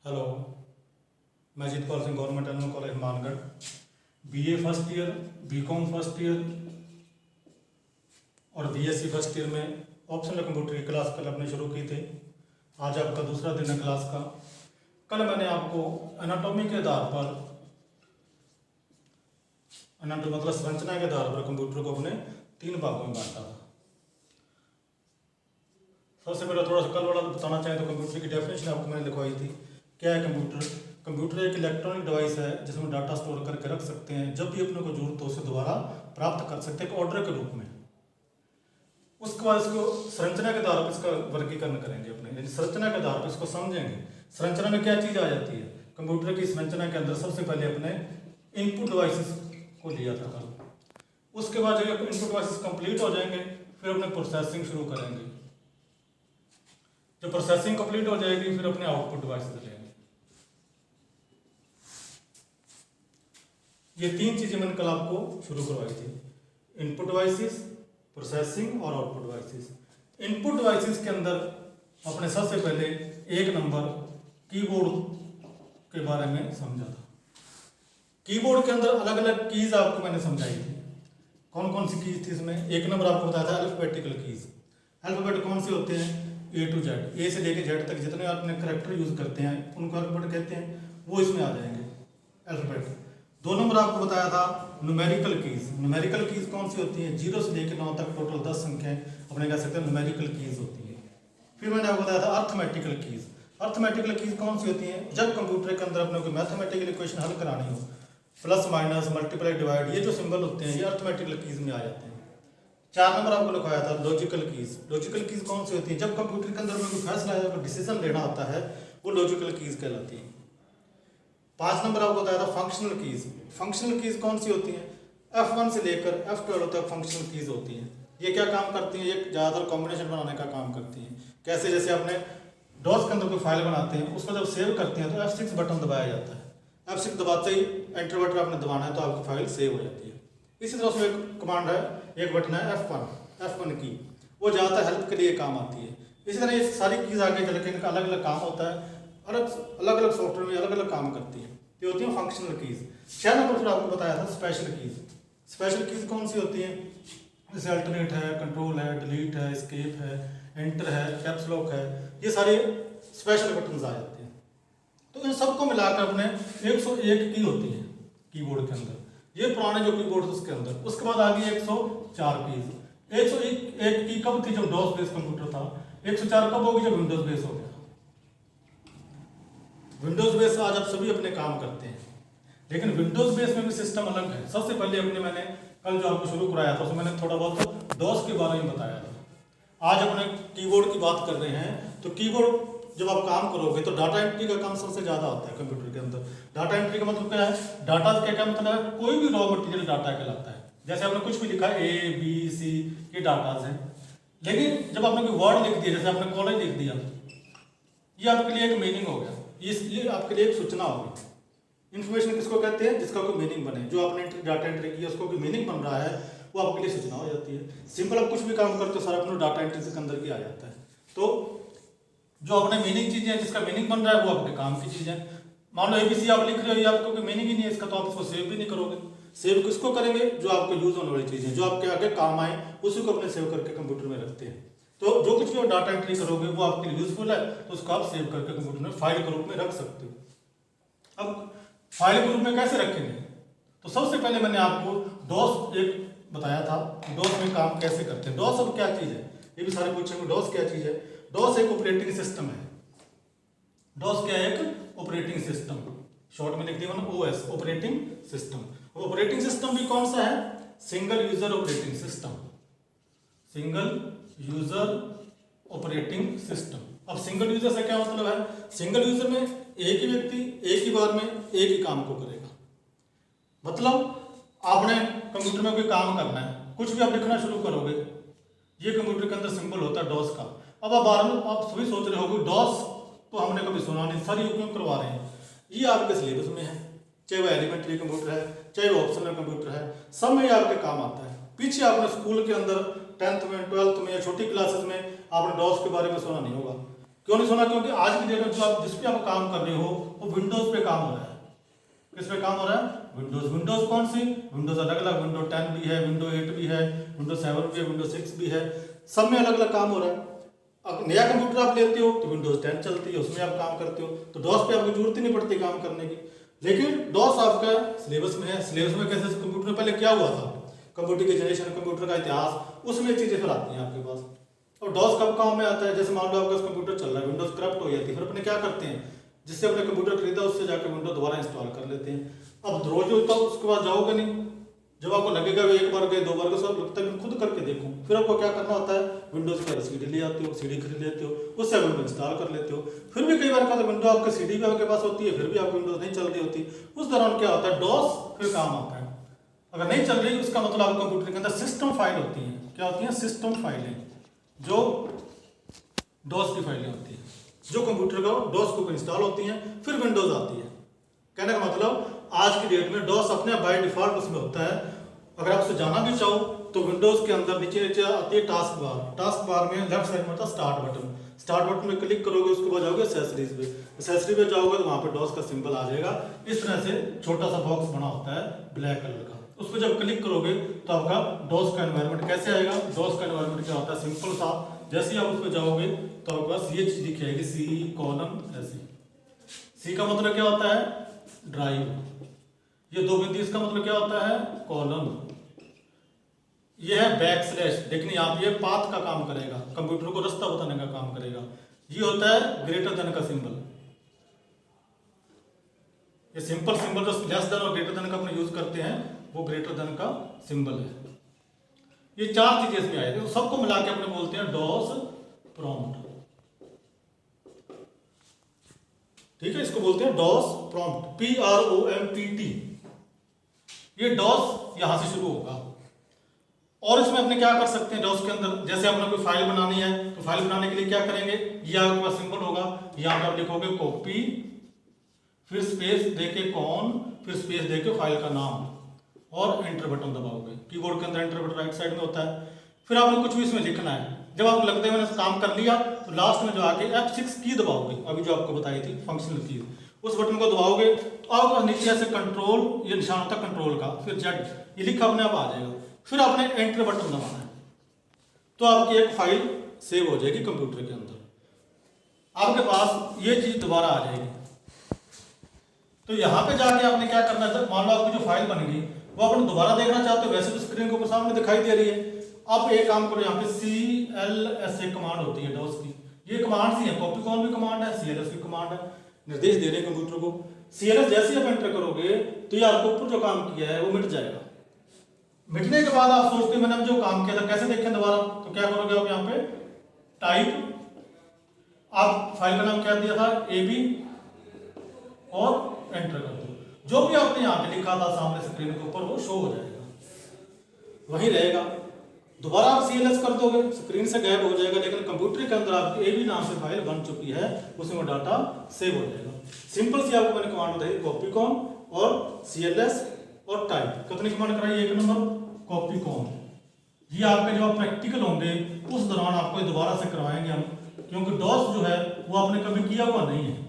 Hello, मैं Jeetpal Singh, government animal college Mangarh, BA first year, BCom first year और BSc first year में optional computer की class कल अपने शुरू की थी। आज आपका दूसरा दिन है क्लास का। कल मैंने आपको एनाटॉमी के आधार पर, एनाटॉमी मतलब संरचना के आधार पर कंप्यूटर को अपने 3 भागों में बांटा था। सबसे पहले थोड़ा सा कल वाला बताना चाहें तो कंप्यूटर की डेफिनेशन आपको मैंने लिखवाई थी। क्या है कंप्यूटर? कंप्यूटर एक इलेक्ट्रॉनिक डिवाइस है जिसमें डाटा स्टोर करके रख सकते हैं, जब भी अपने को जरूरत हो उसे दोबारा प्राप्त कर सकते हैं एक ऑर्डर के रूप में। उसके बाद इसको संरचना के आधार पर इसका वर्गीकरण करेंगे अपने, यानी संरचना के आधार पर इसको समझेंगे। संरचना में क्या चीज़ आ जाती है? कंप्यूटर की संरचना के अंदर सबसे पहले अपने इनपुट डिवाइसेस को लिया था कल। उसके बाद जब इनपुट डिवाइसेस कंप्लीट हो जाएंगे फिर अपने प्रोसेसिंग शुरू करेंगे। जब प्रोसेसिंग कंप्लीट हो जाएगी फिर अपने आउटपुट डिवाइसेस लेंगे। ये 3 चीजें मैंने कल आपको शुरू करवाई थी, इनपुट डिवाइसेस, प्रोसेसिंग और आउटपुट डिवाइसेस। इनपुट डिवाइसेस के अंदर अपने सबसे पहले 1 नंबर कीबोर्ड के बारे में समझा था। कीबोर्ड के अंदर अलग अलग कीज आपको मैंने समझाई थी। कौन कौन सी कीज थी इसमें? 1 नंबर आपको बताया था अल्फाबेटिकल कीज। अल्फाबेट कौन से होते हैं? A to Z, ए से लेके जेड तक जितने आपने करेक्टर यूज करते हैं उनको अल्फाबेट कहते हैं, वो इसमें आ जाएंगे अल्फाबेट। 2 नंबर आपको बताया था न्यूमेरिकल कीज। न्यूमेरिकल कीज कौन सी होती हैं? 0 से लेकर 9 तक टोटल 10 संख्याएं अपने कह सकते हैं न्यूमेरिकल कीज होती है। फिर मैंने आपको बताया था अर्थमेटिकल कीज। अर्थमेटिकल कीज कौन सी होती हैं? जब कंप्यूटर के अंदर अपने को मैथमेटिकल इक्वेशन हल करानी हो, प्लस माइनस मल्टीप्लाई डिवाइड, ये जो सिंबल होते हैं ये अर्थमेटिकल कीज में आ जाते हैं। 4 नंबर आपको लिखवाया था लॉजिकल कीज। लॉजिकल कीज कौन सी होती है? जब कंप्यूटर के अंदर में कोई फैसला या कोई डिसीजन लेना होता है वो लॉजिकल कीज कहलाती है। 5 नंबर आपको बताया था फंक्शनल कीज। फंक्शनल कीज कौन सी होती है? F1 से लेकर F12 तक फंक्शनल कीज होती हैं। ये क्या काम करती हैं? ये ज़्यादातर कॉम्बिनेशन बनाने का काम करती हैं। कैसे? जैसे आपने डॉस के अंदर कोई फाइल बनाते हैं, उसको जब सेव करते हैं तो F6 बटन दबाया जाता है। F6 दबाते ही एंटर बटन आपने दबाना है तो आपकी फाइल सेव हो जाती है। इसी तरह उसमें एक कमांड है, एक बटन है F1 की, वो ज़्यादातर हेल्प के लिए काम आती है। इसी तरह ये सारी कीज आगे चल के इनका अलग अलग काम होता है, अलग अलग सॉफ्टवेयर में अलग अलग काम करती है। ये होती है फंक्शनल कीज। 6 नंबर फिर आपको बताया था स्पेशल कीज। स्पेशल कीज कौन सी होती है? जैसे अल्टरनेट है, कंट्रोल है, डिलीट है, एस्केप है, एंटर है, कैप्स लॉक है, ये सारे स्पेशल बटन आ जाते हैं। तो इन सबको मिलाकर अपने 101 की होती है कीबोर्ड के अंदर। ये पुराने जो कीबोर्ड थे उसके अंदर। उसके बाद आ गई 104 कीज। 101 की कब थी? जब डॉस बेस कंप्यूटर था। 104 कब होगी? जब विंडोज बेस हो गया। विंडोज बेस आज आप सभी अपने काम करते हैं, लेकिन विंडोज बेस में भी सिस्टम अलग है। सबसे पहले मैंने कल जो आपको शुरू कराया था उसमें मैंने थोड़ा बहुत डॉस के बारे में बताया था। आज अपने कीबोर्ड की बात कर रहे हैं तो कीबोर्ड जब आप काम करोगे तो डाटा एंट्री का काम सबसे ज्यादा होता है कंप्यूटर के अंदर। डाटा एंट्री का मतलब क्या है? डाटा का क्या मतलब है? कोई भी रॉ मटेरियल डाटा कहलाता है। जैसे आपने कुछ भी लिखा है ABC, ये डाटाज है। लेकिन जब आपने कोई वर्ड लिख दिया, जैसे आपने कॉलेज लिख दिया, ये आपके लिए एक मीनिंग हो गया, ये आपके लिए एक सूचना होगी। इन्फॉर्मेशन किसको कहते हैं? जिसका कोई मीनिंग बने। जो आपने डाटा एंट्री किया उसको कोई मीनिंग बन रहा है, वो आपके लिए सूचना हो जाती है। सिंपल आप कुछ भी काम करते हो सारा अपने डाटा एंट्री से अंदर की आ जाता है। तो जो अपने मीनिंग चीजें हैं, जिसका मीनिंग बन रहा है वो आपके काम की चीज है। मान लो ABC आप लिख रहे हो, ये आपको कोई मीनिंग ही नहीं है इसका, तो आप इसको सेव भी नहीं करोगे। सेव किसको करेंगे? जो आपको यूज होने वाली चीजें, जो आपके आगे काम आए, उसी को अपने सेव करके कंप्यूटर में रखते हैं। तो जो कुछ भी डाटा एंट्री करोगे वो आपके लिए यूजफुल है, तो उसको आप सेव करके कंप्यूटर में फाइल के रूप में रख सकते हो। अब फाइल के रूप में कैसे रखेंगे? तो सबसे पहले मैंने आपको डॉस एक बताया था, डॉस में काम कैसे करते हैं। डॉस अब क्या चीज है, ये भी सारे पूछेंगे डॉस क्या चीज है। डॉस एक ऑपरेटिंग सिस्टम है। डॉस क्या है? एक ऑपरेटिंग सिस्टम, शॉर्ट में लिख दिया ना OS, operating system. Operating system भी कौन सा है? Single user operating system. Single user operating system. अब सिंगल यूजर से क्या मतलब है? सिंगल यूजर में एक ही व्यक्ति एक ही बार में एक ही काम को करेगा। मतलब आपने कंप्यूटर में कोई काम करना है, कुछ भी आप लिखना शुरू करोगे, ये कंप्यूटर के अंदर सिंबल होता है डॉस का। अब आप बार में आप सभी सोच रहे हो डॉस तो हमने कभी सुना नहीं, सर ये क्यों करवा रहे हैं? ये आपके सिलेबस में है, चाहे वो एलिमेंट्री कंप्यूटर है, चाहे वो ऑप्शनल कंप्यूटर है, सब में ये आपके काम आता है। पीछे आपने स्कूल के अंदर 10th में, 12th में या छोटी क्लासेस में आपने डॉस के बारे में सुना नहीं होगा। क्यों नहीं सोना? क्योंकि आज की डेट में जो आप जिस पे आप काम कर रहे हो वो विंडोज पे काम हो रहा है। किस पे काम हो रहा है? विंडोज। विंडोज कौन सी? विंडोज अलग अलग, विंडो 10 भी है, विंडो 8 भी है, विंडो 7 भी है, विंडो 6 भी है, सब में अलग अलग काम हो रहा है। अब नया कंप्यूटर आप लेते हो तो विंडोज 10 चलती है, उसमें आप काम करते हो, तो डॉस पे आपको जरूरत ही नहीं पड़ती काम करने की। लेकिन डॉस आपका सिलेबस में है। सिलेबस में कैसे? कंप्यूटर में पहले क्या हुआ था, कंप्यूटर की जनरेशन, कंप्यूटर का इतिहास, उसमें चीजें फिर आती हैं आपके पास। और डॉस कब काम में आता है? जैसे मान लो आपका कंप्यूटर चल रहा है, विंडोज करप्ट हो जाती है, फिर अपने क्या करते हैं, जिससे अपने कंप्यूटर खरीदा उससे जाकर विंडो दोबारा इंस्टॉल कर लेते हैं। अब रोज रोज तो उसके बाद जाओगे नहीं, जब आपको लगेगा एक बार गए, 2 बार गए, सब लगता है मैं खुद करके देखूं, फिर आपको क्या करना होता है, विंडोज का सीडी ले आते हो, सीडी खरीद लेते हो, उससे विंडो इंस्टॉल कर लेते हो। फिर भी कई बार का विंडो आपके सीडी भी आपके पास होती है, फिर भी आपको विंडोज नहीं चल रही होती, उस दौरान क्या होता है, डॉस फिर काम आता है। अगर नहीं चल रही उसका मतलब आपके कंप्यूटर के अंदर सिस्टम फाइल होती है। क्या होती है? सिस्टम फाइलें, जो डॉस की फाइलें होती हैं, जो कंप्यूटर का डॉस के ऊपर इंस्टॉल होती हैं, फिर विंडोज आती है। कहने का मतलब आज की डेट में डॉस अपने बाय डिफॉल्ट उसमें होता है। अगर आप उसे जाना भी चाहो तो विंडोज के अंदर नीचे नीचे आती है टास्क बार। टास्क बार में लेफ्ट साइड में होता है स्टार्ट बटन। स्टार्ट बटन में क्लिक करोगे, उसके बाद जाओगे एसेसरीज पे। एसेसरी पे जाओगे तो वहां पे डॉस का सिंबल आ जाएगा। इस तरह से छोटा सा बॉक्स बना होता है ब्लैक कलर का, उस पर जब क्लिक करोगे तो आपका डॉस का एनवायरनमेंट कैसे आएगा? डॉस का एनवायरनमेंट क्या होता है? सिंपल सा, जैसे ही आप उस पर जाओगे तो आपके पास ये चीज दिख जाएगी, सी कॉलम ऐसी। सी का मतलब क्या होता है? ड्राइव। ये 2 बिंदु, इसका मतलब क्या होता है? कॉलम। ये है बैक स्लैश, लेकिन यहाँ पे ये पाथ का काम करेगा, कंप्यूटर को रास्ता बताने का काम करेगा। ये होता है ग्रेटर देन का सिंबल। ये सिंपल सिंबल जो लेस देन और ग्रेटर देन का अपने यूज करते हैं वो ग्रेटर देन का सिंबल है। ये 4 चीजें इसमें आए थे, सबको मिला के अपने बोलते हैं डॉस प्रॉम्प्ट। ठीक है, इसको बोलते हैं डॉस प्रॉम्प्ट, PROMPT। ये डॉस यहां से शुरू होगा। और इसमें अपने क्या कर सकते हैं डॉस के अंदर? जैसे अपने कोई फाइल बनानी है तो फाइल बनाने के लिए क्या करेंगे? ये आपके पास सिंबल होगा, यहां पर आप लिखोगे कॉपी, फिर स्पेस देके कौन, फिर स्पेस देके फाइल का नाम और एंटर बटन दबाओगे। कीबोर्ड के अंदर एंटर बटन राइट साइड में होता है। फिर आपको कुछ भी इसमें लिखना है। जब आपको लगता है मैंने काम कर लिया तो लास्ट में जो आके F6 की दबाओगे, अभी जो आपको बताई थी फंक्शनल की, उस बटन को दबाओगे तो आपको नीचे ऐसे कंट्रोल, ये निशान होता है कंट्रोल का, फिर Z, ये लिखा अपने आप आ जाएगा। फिर आपने एंटर बटन दबाना है तो आपकी एक फाइल सेव हो जाएगी कंप्यूटर के अंदर, आपके पास ये चीज दोबारा आ जाएगी। तो यहाँ पे जाके आपने क्या करना है? मान लो आपकी जो फाइल बन गई वो अपन दोबारा देखना चाहते हो, वैसे तो स्क्रीन के ऊपर सामने दिखाई दे रही है। अब एक काम करो, यहाँ पे CLS एक कमांड होती है डॉस की, ये कमांड ही है, कॉपी कॉन भी कमांड है, CLS भी कमांड है, निर्देश दे रहे हैं कंप्यूटर को। CLS जैसे ही आप एंटर करोगे तो ये आपको ऊपर जो काम किया है वो मिट जाएगा। मिटने के बाद आप सोचते हैं मैंने जो काम किया था कैसे देखें दोबारा, तो क्या करोगे आप यहाँ पे टाइप, आप फाइल का नाम क्या दिया था? AB, और एंटर कर दो। जो भी आपने यहाँ पे लिखा था सामने स्क्रीन के ऊपर वो शो हो जाएगा, वही रहेगा। दोबारा आप CLS कर दोगे, स्क्रीन से गायब हो जाएगा, लेकिन कंप्यूटर के अंदर आपकी AB नाम से फाइल बन चुकी है, उसमें वो डाटा सेव हो जाएगा। सिंपल सी आपको मैंने कमांड बताई, कॉपी कॉन और CLS और टाइप। कितनी कमांड कराई? 1 नंबर कॉपी कॉन। ये आपके जो प्रैक्टिकल होंगे उस दौरान आपको दोबारा से करवाएंगे हम, क्योंकि डॉस जो है वो आपने कभी किया हुआ नहीं है।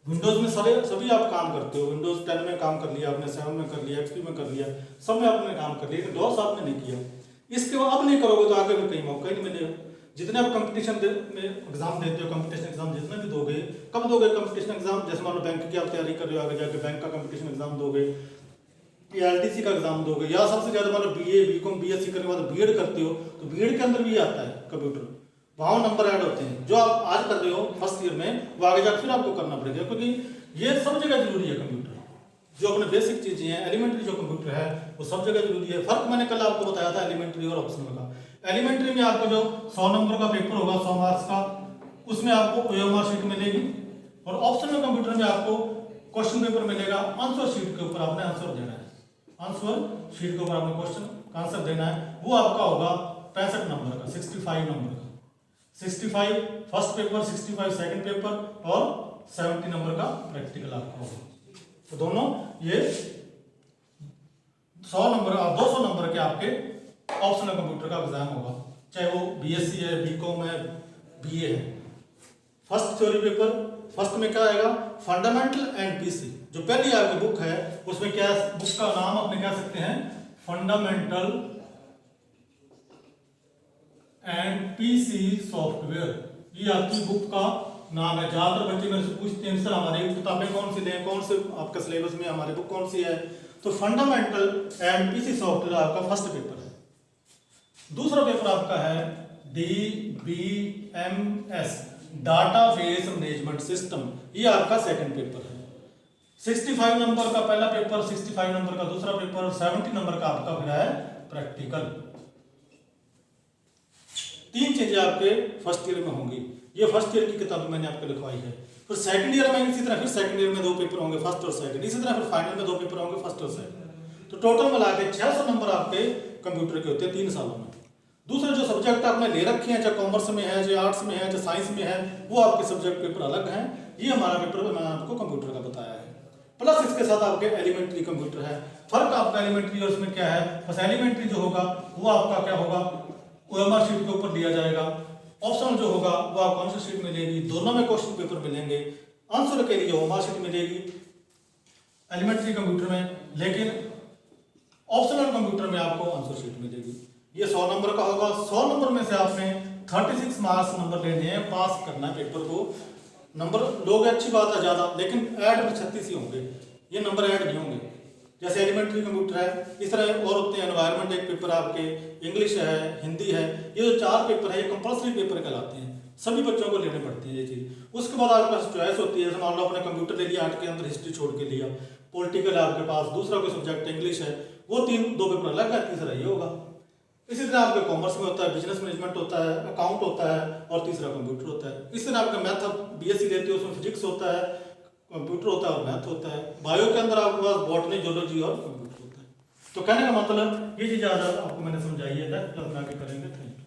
विंडोज में सभी आप काम करते हो, विंडोज 10 में काम कर लिया आपने, 7 में कर लिया, XP में कर लिया, सब में आपने काम कर लिया, लेकिन डॉस आपने नहीं किया। इसके बाद अब नहीं करोगे तो आगे भी कहीं मौका ही नहीं मिलेगा। जितने आप कंपटीशन में एग्जाम देते हो, कंपटीशन एग्जाम जितने भी दोगे, कब दोगे कंपटीशन एग्जाम? जैसे मान लो बैंक की आप तैयारी कर रहे हो, आगे जाके बैंक का कंपटीशन एग्जाम दोगे, या LDC का एग्जाम दोगे, या सबसे ज्यादा मान लो BA BCom BSc करने के बाद B.Ed करते हो तो B.Ed के अंदर भी आता है कंप्यूटर, वहां नंबर ऐड होते हैं। जो आप आज कर रहे हो फर्स्ट ईयर में वो आगे जाकर फिर आपको करना पड़ेगा, क्योंकि ये सब जगह जरूरी है कंप्यूटर। जो अपने बेसिक चीजें हैं, एलिमेंट्री जो कंप्यूटर है वो सब जगह जरूरी है। फर्क मैंने कल आपको बताया था एलिमेंट्री और ऑप्शनल का। एलिमेंट्री में आपको जो 100 नंबर का पेपर होगा, 100 मार्क्स का, उसमें आपको OMR शीट मिलेगी, और ऑप्शनल कंप्यूटर में आपको क्वेश्चन पेपर मिलेगा, आंसर शीट के ऊपर आपने आंसर देना है। आंसर शीट के ऊपर आपने क्वेश्चन का आंसर देना है, वो आपका होगा 65 नंबर का, 65 नंबर का। 65 फर्स्ट पेपर, 65 सेकंड पेपर, और 70 नंबर का प्रैक्टिकल आपका होगा। तो दोनों ये 100 नंबर और 200 नंबर के आपके ऑप्शनल कंप्यूटर का एग्जाम होगा, चाहे वो BSc है, BCom है, BA है। फर्स्ट थ्योरी पेपर, फर्स्ट में क्या आएगा, फंडामेंटल एंड पीसी। जो पहली आपकी बुक है उसमें क्या, बुक का नाम अपने कह सकते हैं फंडामेंटल एंड पीसी सॉफ्टवेयर, ये आपकी बुक का नाम है। ज्यादातर बच्चे मेरे से पूछते हैं सर हमारी किताबें कौन सी लें, कौन से आपके सिलेबस में हमारी बुक कौन सी है, तो फंडामेंटल एंड पीसी सॉफ्टवेयर आपका फर्स्ट पेपर है। दूसरा पेपर आपका है DBMS, डाटाबेस मैनेजमेंट सिस्टम, ये आपका सेकंड पेपर है। 65 नंबर का पहला पेपर, 65 नंबर का दूसरा पेपर, 70 नंबर का आपका फिर है प्रैक्टिकल। तीन चीजें आपके फर्स्ट ईयर में होंगी। ये फर्स्ट ईयर की किताब मैंने आपको लिखवाई है। फिर सेकंड ईयर में इसी तरह फिर सेकंड ईयर में 2 पेपर होंगे, फर्स्ट और सेकंड। इसी तरह फिर फाइनल में 2 पेपर होंगे, फर्स्ट और सेकंड। तो टोटल मिला के 600 नंबर आपके कंप्यूटर के होते हैं 3 सालों में। दूसरे जो सब्जेक्ट आपने ले रखे हैं, चाहे कॉमर्स में है, चाहे आर्ट्स में है, चाहे साइंस में है, वो आपके सब्जेक्ट पेपर अलग हैं। ये हमारा पेपर मैंने आपको कंप्यूटर का बताया है। प्लस इसके साथ आपके एलिमेंट्री कंप्यूटर है। फर्क आपका एलिमेंट्री और उसमें क्या है, बस एलिमेंट्री जो होगा वो आपका क्या होगा, ओएमआर शीट के ऊपर दिया जाएगा। ऑप्शनल जो होगा वो आपको आंसर शीट मिलेगी। दोनों में क्वेश्चन पेपर मिलेंगे। आंसर के लिए ओएमआर शीट मिलेगी एलिमेंट्री कंप्यूटर में, लेकिन ऑप्शनल कंप्यूटर में आपको आंसर शीट मिलेगी। ये 100 नंबर का होगा। 100 नंबर में से आपने 36 मार्क्स नंबर लेने हैं, पास करना है पेपर को। नंबर लोग अच्छी बात है ज़्यादा, लेकिन ऐड में 36 ही होंगे, ये नंबर ऐड नहीं होंगे। जैसे एलिमेंट्री कंप्यूटर है, इस तरह और होते हैं। एनवायरनमेंट एक पेपर आपके, इंग्लिश है, हिंदी है, ये जो 4 पेपर है ये कंपल्सरी पेपर कहलाते हैं, सभी बच्चों को लेने पड़ते हैं ये चीज़। उसके बाद आपके पास चॉइस होती है, जैसे मान लो आपने कंप्यूटर ले लिया, 8 के अंदर हिस्ट्री छोड़ के लिया, पॉलिटिकल है आपके पास, दूसरा कोई सब्जेक्ट इंग्लिश है, वो 2 पेपर अलग है, तीसरा ये होगा। इसी तरह आपके कॉमर्स में होता है, बिजनेस मैनेजमेंट होता है, अकाउंट होता है, और तीसरा कंप्यूटर होता है। इस तरह आपका मैथ बीएससी लेते हो, उसमें फिजिक्स होता है, कंप्यूटर होता है और मैथ होता है। बायो के अंदर आपके पास बॉटनी, जूलॉजी और कंप्यूटर होता है। तो कहने का मतलब ये चीज़ आपको मैंने समझाई है। नेक्स्ट क्लास में आगे करेंगे। Thank you.